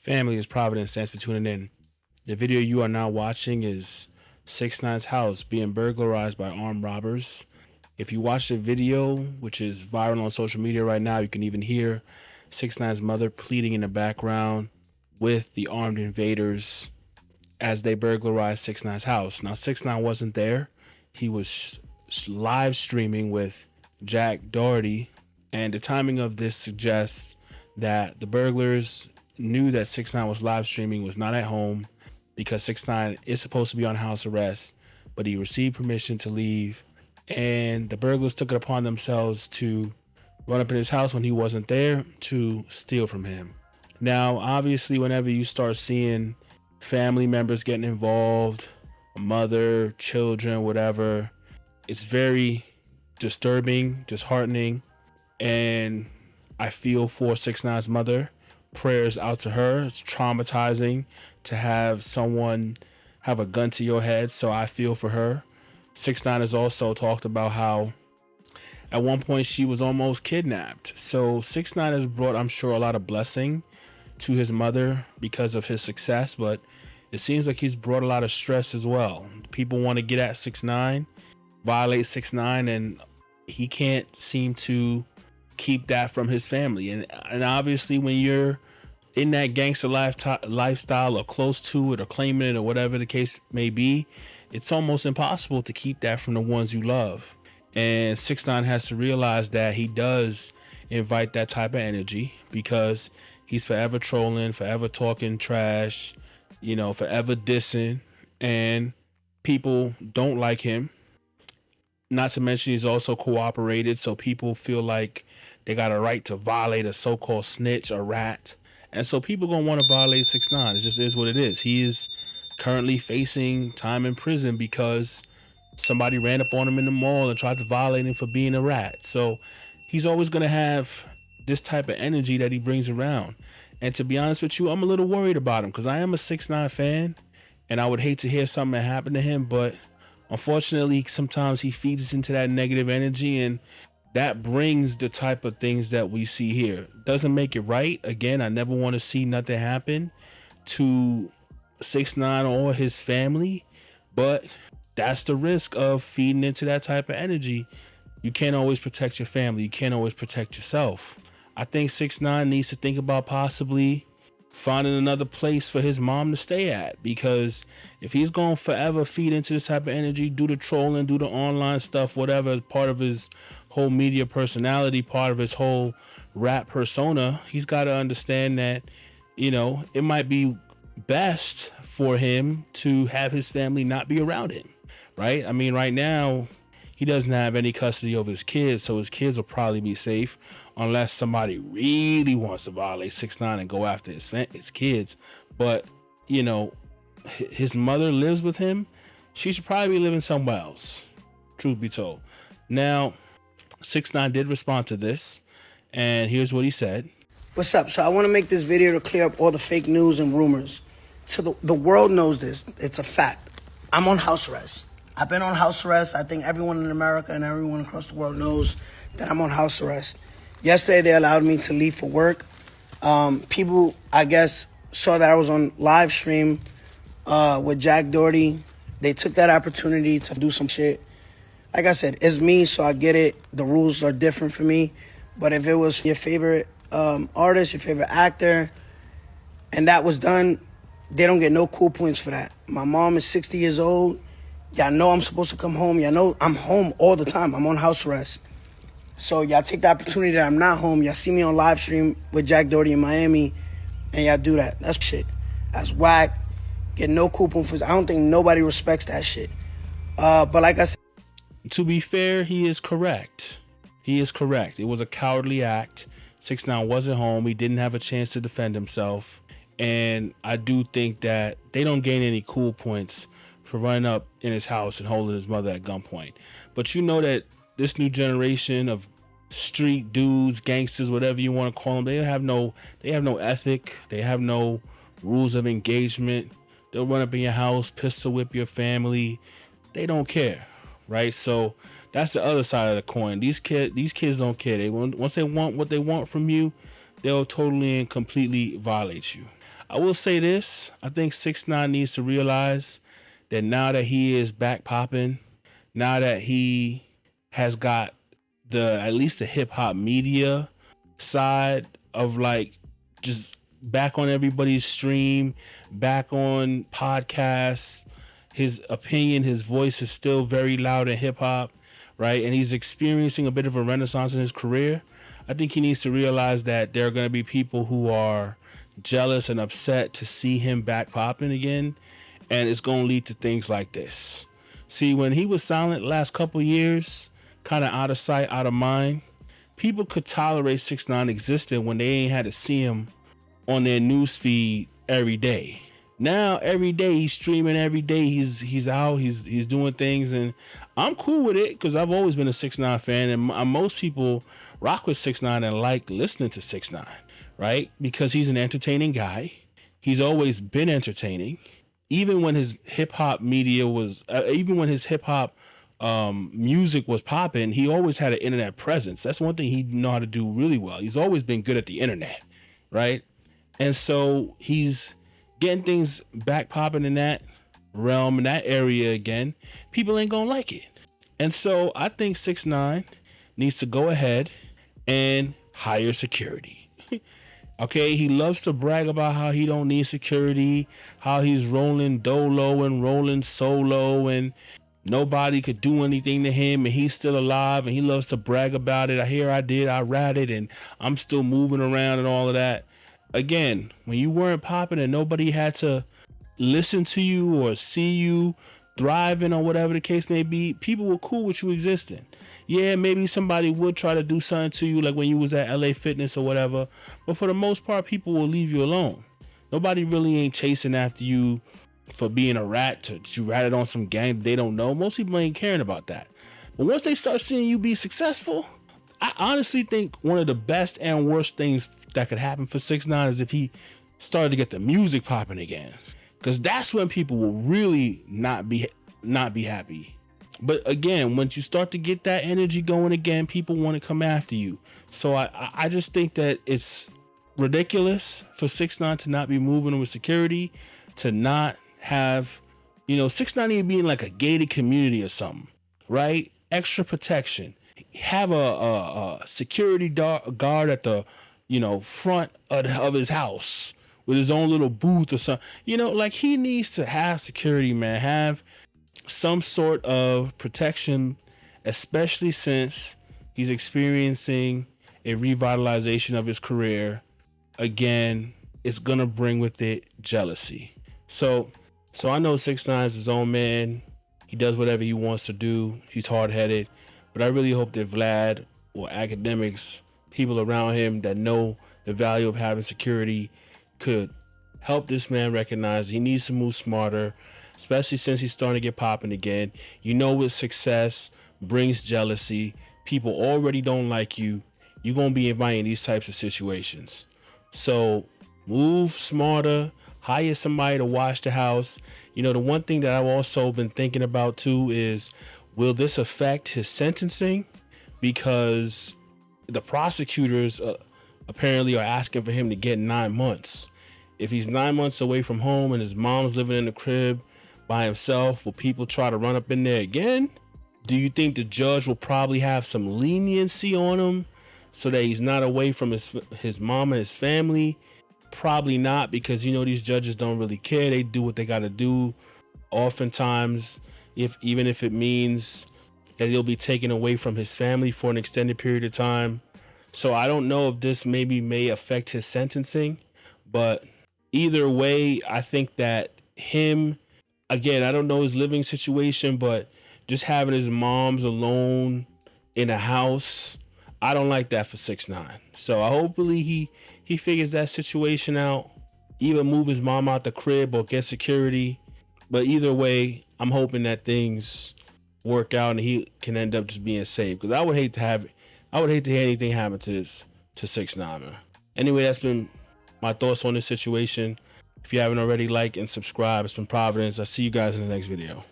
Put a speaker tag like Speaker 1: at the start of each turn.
Speaker 1: Family is Providence. Thanks for tuning in. The video you are now watching is 6ix9ine's house being burglarized by armed robbers. If you watch the video, which is viral on social media right now, you can even hear 6ix9ine's mother pleading in the background with the armed invaders as they burglarized 6ix9ine's house. Now, 6ix9ine wasn't there. He was live streaming with Doherty, and the timing of this suggests that the burglars knew that 6ix9ine was live streaming, was not at home, because 6ix9ine is supposed to be on house arrest, but he received permission to leave, and the burglars took it upon themselves to run up in his house when he wasn't there to steal from him. Now, obviously, whenever you start seeing family members getting involved, a mother, children, whatever, it's very disturbing, disheartening, and I feel for 6ix9ine's mother. Prayers out to her. It's traumatizing to have someone have a gun to your head, so I feel for her. 6ix9ine has also talked about how at one point she was almost kidnapped. So 6ix9ine has brought, I'm sure, a lot of blessing to his mother because of his success, but it seems like he's brought a lot of stress as well. People want to get at 6ix9ine, violate 6ix9ine, and he can't seem to keep that from his family. And obviously, when you're in that gangster lifestyle or close to it or claiming it or whatever the case may be, it's almost impossible to keep that from the ones you love. And 6ix9ine has to realize that he does invite that type of energy because he's forever trolling, forever talking trash, forever dissing, and people don't like him. Not to mention he's also cooperated, so people feel like they got a right to violate a so-called snitch, a rat. And so people gonna want to violate 6ix9ine. It just is what it is. He is currently facing time in prison because somebody ran up on him in the mall and tried to violate him for being a rat. So he's always gonna have this type of energy that he brings around. And to be honest with you, I'm a little worried about him because I am a 6ix9ine fan, and I would hate to hear something happen to him, but unfortunately, sometimes he feeds us into that negative energy, and that brings the type of things that we see here. Doesn't make it right. Again, I never want to see nothing happen to 6ix9ine or his family, but that's the risk of feeding into that type of energy. You can't always protect your family. You can't always protect yourself. I think 6ix9ine needs to think about possibly finding another place for his mom to stay at, because if he's going to forever feed into this type of energy, do the trolling, do the online stuff, whatever, part of his whole media personality, part of his whole rap persona, he's got to understand that, it might be best for him to have his family not be around him, right? I mean, right now, he doesn't have any custody over his kids, so his kids will probably be safe unless somebody really wants to violate 6ix9ine and go after his kids. But, his mother lives with him. She should probably be living somewhere else, truth be told. Now, 6ix9ine did respond to this, and here's what he said.
Speaker 2: What's up? So I want to make this video to clear up all the fake news and rumors. So the world knows this. It's a fact. I'm on house arrest. I've been on house arrest. I think everyone in America and everyone across the world knows that I'm on house arrest. Yesterday, they allowed me to leave for work. People, I guess, saw that I was on live stream with Doherty. They took that opportunity to do some shit. Like I said, it's me, so I get it. The rules are different for me. But if it was your favorite artist, your favorite actor, and that was done, they don't get no cool points for that. My mom is 60 years old. Y'all know I'm supposed to come home. Y'all know I'm home all the time. I'm on house arrest. So y'all take the opportunity that I'm not home. Y'all see me on live stream with Doherty in Miami, and y'all do that. That's shit. That's whack. Get no coupon for. I don't think nobody respects that shit. But like I said,
Speaker 1: to be fair, he is correct. He is correct. It was a cowardly act. 6ix9ine wasn't home. He didn't have a chance to defend himself. And I do think that they don't gain any cool points for running up in his house and holding his mother at gunpoint. But you know that this new generation of street dudes, gangsters, whatever you want to call them, they have no ethic. They have no rules of engagement. They'll run up in your house, pistol whip your family. They don't care, right? So that's the other side of the coin. These kids don't care. Once they want what they want from you, they'll totally and completely violate you. I will say this. I think 6ix9ine needs to realize that now that he is back popping, now that he has got at least the hip hop media side of like just back on everybody's stream, back on podcasts, his opinion, his voice is still very loud in hip hop, right? And he's experiencing a bit of a renaissance in his career. I think he needs to realize that there are going to be people who are jealous and upset to see him back popping again, and it's going to lead to things like this. See, when he was silent the last couple years, kind of out of sight, out of mind, people could tolerate 6ix9ine existing when they ain't had to see him on their news feed every day. Now every day he's streaming, every day he's out, he's doing things, and I'm cool with it because I've always been a 6ix9ine fan, and most people rock with 6ix9ine and like listening to 6ix9ine, right? Because he's an entertaining guy. He's always been entertaining. Even when his hip hop media was, even when his hip hop music was popping, he always had an internet presence. That's one thing he know how to do really well. He's always been good at the internet, right? And so he's getting things back popping in that realm, in that area again. People ain't gonna like it. And so I think 6ix9ine needs to go ahead and hire security. Okay, he loves to brag about how he don't need security, how he's rolling dolo and rolling solo and nobody could do anything to him and he's still alive, and he loves to brag about it. I ratted and I'm still moving around and all of that. Again, when you weren't popping and nobody had to listen to you or see you thriving or whatever the case may be, people were cool with you existing. Yeah, maybe somebody would try to do something to you like when you was at LA Fitness or whatever, but for the most part, people will leave you alone. Nobody really ain't chasing after you for being a rat, to you ratted on some gang they don't know. Most people ain't caring about that. But once they start seeing you be successful, I honestly think one of the best and worst things that could happen for 6ix9ine is if he started to get the music popping again, because that's when people will really not be happy. But again, once you start to get that energy going again, people want to come after you. So I just think that it's ridiculous for 6ix9ine to not be moving with security, to not have, 6ix9ine being like a gated community or something, right? Extra protection. Have a security guard at the, front of his house with his own little booth or something. Like he needs to have security, man. Have some sort of protection, especially since he's experiencing a revitalization of his career. Again, it's gonna bring with it jealousy. So I know 6ix9ine is his own man. He does whatever he wants to do. He's hard-headed, but I really hope that Vlad or academics, people around him that know the value of having security, could help this man recognize he needs to move smarter, especially since he's starting to get popping again. With success brings jealousy. People already don't like you. You're going to be inviting these types of situations. So move smarter, hire somebody to watch the house. The one thing that I've also been thinking about too is, will this affect his sentencing? Because the prosecutors apparently are asking for him to get 9 months. If he's 9 months away from home and his mom's living in the crib by himself, will people try to run up in there again? Do you think the judge will probably have some leniency on him so that he's not away from his mom and his family? Probably not, because these judges don't really care. They do what they got to do. Oftentimes, even if it means that he'll be taken away from his family for an extended period of time. So I don't know if this may affect his sentencing, but either way, I think that him, again, I don't know his living situation, but just having his mom's alone in a house, I don't like that for 6ix9ine. So hopefully he figures that situation out, either move his mom out the crib or get security. But either way, I'm hoping that things work out and he can end up just being safe, because I would hate to hear anything happen to 6ix9ine, man. Anyway, that's been my thoughts on this situation. If you haven't already, like and subscribe. It's been Providence. I'll see you guys in the next video.